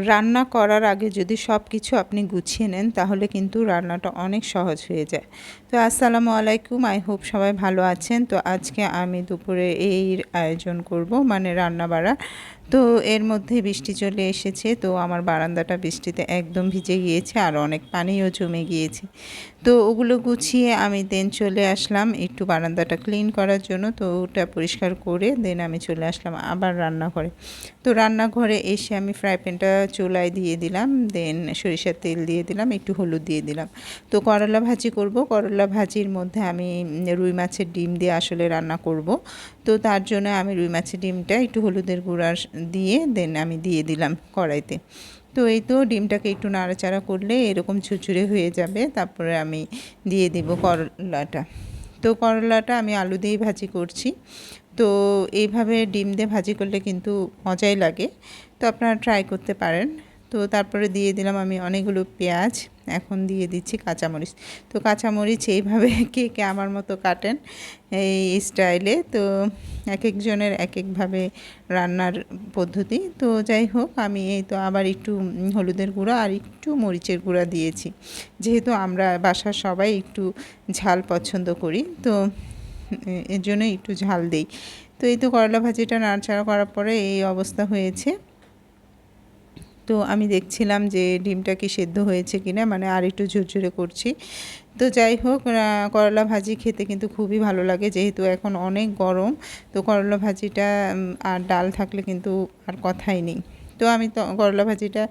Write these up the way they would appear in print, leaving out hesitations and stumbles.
রান্না করার আগে যদি সব কিছু আপনি গুছিয়ে নেন তাহলে কিন্তু রান্নাটা অনেক সহজ হয়ে যায়। তো আসসালামু আলাইকুম, আই হোপ সবাই ভালো আছেন। তো আজকে আমি দুপুরে এই আয়োজন করব, মানে রান্না বাড়া। তো এর মধ্যে বৃষ্টি চলে এসেছে, তো আমার বারান্দাটা বৃষ্টিতে একদম ভিজে গিয়েছে আর অনেক পানিও জমে গিয়েছে। তো ওগুলো গুছিয়ে আমি দেন চলে আসলাম একটু বারান্দাটা ক্লিন করার জন্য। তো ওটা পরিষ্কার করে দেন আমি চলে আসলাম আবার রান্নাঘরে। তো রান্নাঘরে এসে আমি ফ্রাই প্যানটা চুলায় দিয়ে দিলাম, দেন সরিষার তেল দিয়ে দিলাম, একটু হলুদ দিয়ে দিলাম। তো করলা ভাজি করব। করলা ভাজির মধ্যে আমি রুই মাছের ডিম দিয়ে আসলে রান্না করব। তো তার জন্য আমি রুই মাছের ডিমটা একটু হলুদের গুঁড়া দিয়ে দেন আমি দিয়ে দিলাম কড়াইতে। তো এই তো ডিমটাকে একটু নাড়াচাড়া করলে এরকম ঝুরঝুরে হয়ে যাবে, তারপরে আমি দিয়ে দিব করলাটা। তো করলাটা আমি আলু দিয়েই ভাজি করছি। তো এইভাবে ডিম দিয়ে ভাজি করলে কিন্তু মজাই লাগে, তো আপনারা ট্রাই করতে পারেন। তো তারপরে দিয়ে দিলাম আমি অনেকগুলো পেঁয়াজ, এখন দিয়ে দিচ্ছি কাঁচামরিচ। তো কাঁচামরিচ এইভাবে কে কে আমার মতো কাটেন এই স্টাইলে, তো এক একজনের এক একভাবে রান্নার পদ্ধতি। তো যাই হোক, আমি এই তো আবার একটু হলুদের গুঁড়া আর একটু মরিচের গুঁড়া দিয়েছি, যেহেতু আমরা বাসার সবাই একটু ঝাল পছন্দ করি, তো এর জন্য একটু ঝাল দেই। তো এই তো করলা ভাজিটা নাড়াচাড়া করার পরে এই অবস্থা হয়েছে। তো আমি দেখছিলাম যে ডিমটা কি সেদ্ধ হয়েছে কিনা, মানে আর একটু ঝুরঝুরে করছি। তো যাই হোক, করলা ভাজি খেতে কিন্তু খুবই ভালো লাগে, যেহেতু এখন অনেক গরম। তো করলা ভাজিটা আর ডাল থাকলে কিন্তু আর কথাই নেই। তো আমি তো করলা ভাজিটা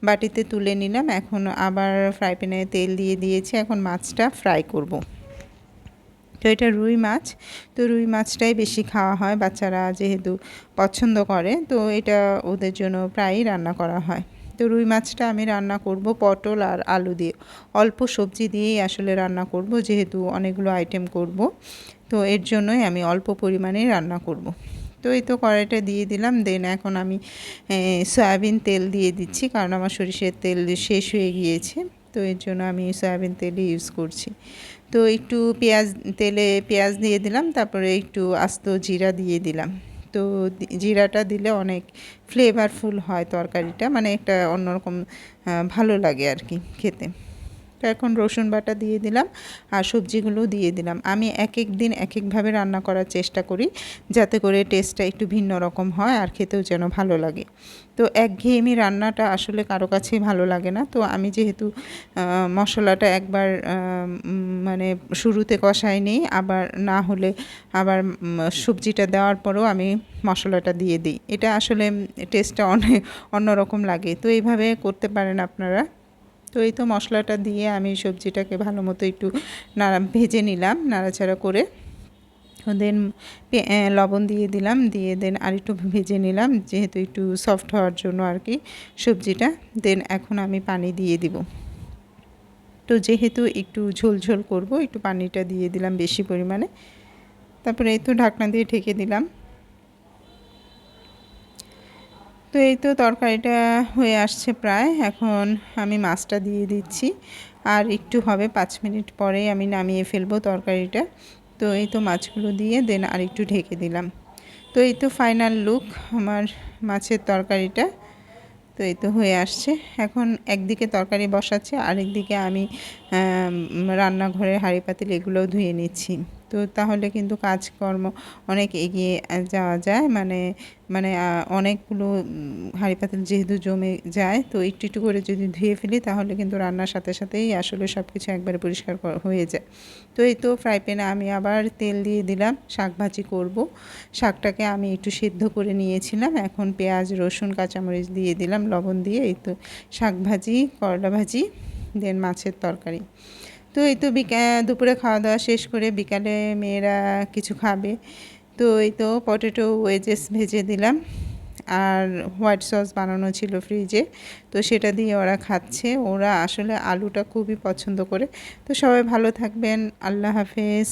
বাটিতে তুলে নিলাম, এখন আবার ফ্রাই প্যানে তেল দিয়ে দিয়েছি, এখন মাছটা ফ্রাই করব। তো এটা রুই মাছ, তো রুই মাছটাই বেশি খাওয়া হয়, বাচ্চারা যেহেতু পছন্দ করে, তো এটা ওদের জন্য প্রায়ই রান্না করা হয়। তো রুই মাছটা আমি রান্না করব পটল আর আলু দিয়ে, অল্প সবজি দিয়েই আসলে রান্না করব, যেহেতু অনেকগুলো আইটেম করব, তো এর জন্যই আমি অল্প পরিমাণেই রান্না করব। তো এই তো কড়াইটা দিয়ে দিলাম, দেন এখন আমি সয়াবিন তেল দিয়ে দিচ্ছি, কারণ আমার সরিষার তেল শেষ হয়ে গিয়েছে, তো এর জন্য আমি সয়াবিন তেলই ইউজ করছি। তো একটু তেলে পেঁয়াজ দিয়ে দিলাম, তারপরে একটু আস্ত জিরা দিয়ে দিলাম। তো জিরাটা দিলে অনেক ফ্লেভারফুল হয় তরকারিটা, মানে একটা অন্যরকম ভালো লাগে আর কি খেতে। তো এখন রসুন বাটা দিয়ে দিলাম আর সবজিগুলোও দিয়ে দিলাম। আমি এক এক দিন এক একভাবে রান্না করার চেষ্টা করি, যাতে করে টেস্টটা একটু ভিন্ন রকম হয় আর খেতেও যেন ভালো লাগে। তো একঘেয়েমি রান্নাটা আসলে কারো কাছেই ভালো লাগে না। তো আমি যেহেতু মশলাটা একবার মানে শুরুতে কষাই নিই, আবার না হলে আবার সবজিটা দেওয়ার পরেও আমি মশলাটা দিয়ে দিই, এটা আসলে টেস্টটা অন্যরকম লাগে। তো এইভাবে করতে পারেন আপনারা। তো এই তো মশলাটা দিয়ে আমি সবজিটাকে ভালো মতো একটু ভেজে নিলাম নাড়াচাড়া করে। দেন লবণ দিয়ে দিলাম, দিয়ে দেন আর একটু ভেজে নিলাম, যেহেতু একটু সফট হওয়ার জন্য আর কি সবজিটা। দেন এখন আমি পানি দিয়ে দিব। তো যেহেতু একটু ঝোল ঝোল করব, একটু পানিটা দিয়ে দিলাম বেশি পরিমাণে। তারপরে এই তো ঢাকনা দিয়ে ঢেকে দিলাম। তো এই তো তরকারিটা হয়ে আসছে প্রায়, এখন আমি মাছটা দিয়ে দিচ্ছি, আর একটু হবে 5 মিনিট পরেই আমি নামিয়ে ফেলবো তরকারিটা। তো এই তো মাছগুলো দিয়ে দেন আর একটু ঢেকে দিলাম। তো এই তো ফাইনাল লুক আমার মাছের তরকারিটা। তো এই তো হয়ে আসছে, এখন একদিকে তরকারি বসাচ্ছি, আরেকদিকে আমি রান্নাঘরের হাঁড়ি পাতিল এগুলোও ধুয়ে নিচ্ছি। তো তাহলে কিন্তু কাজকর্ম অনেক এগিয়ে যাওয়া যায়, মানে মানে অনেকগুলো হাঁড়ি পাতিল যেহেতু জমে যায়, তো একটু একটু করে যদি ধুয়ে ফেলি তাহলে কিন্তু রান্নার সাথে সাথেই আসলে সব কিছু একবারে পরিষ্কার হয়ে যায়। তো এই তো ফ্রাই প্যানে আমি আবার তেল দিয়ে দিলাম, শাক ভাজি করব। শাকটাকে আমি একটু সিদ্ধ করে নিয়েছিলাম, এখন পেঁয়াজ রসুন কাঁচামরিচ দিয়ে দিলাম লবণ দিয়ে। এই তো শাক ভাজি, করলা ভাজি, দেন মাছের তরকারি। তো এই তো দুপুরে খাওয়া দাওয়া শেষ করে বিকালে মেয়েরা কিছু খাবে, তো এই তো পটেটো ওয়েজেস ভেজে দিলাম, আর হোয়াইট সস বানানো ছিল ফ্রিজে, তো সেটা দিয়ে ওরা খাচ্ছে। ওরা আসলে আলুটা খুবই পছন্দ করে। তো সবাই ভালো থাকবেন, আল্লাহ হাফেজ।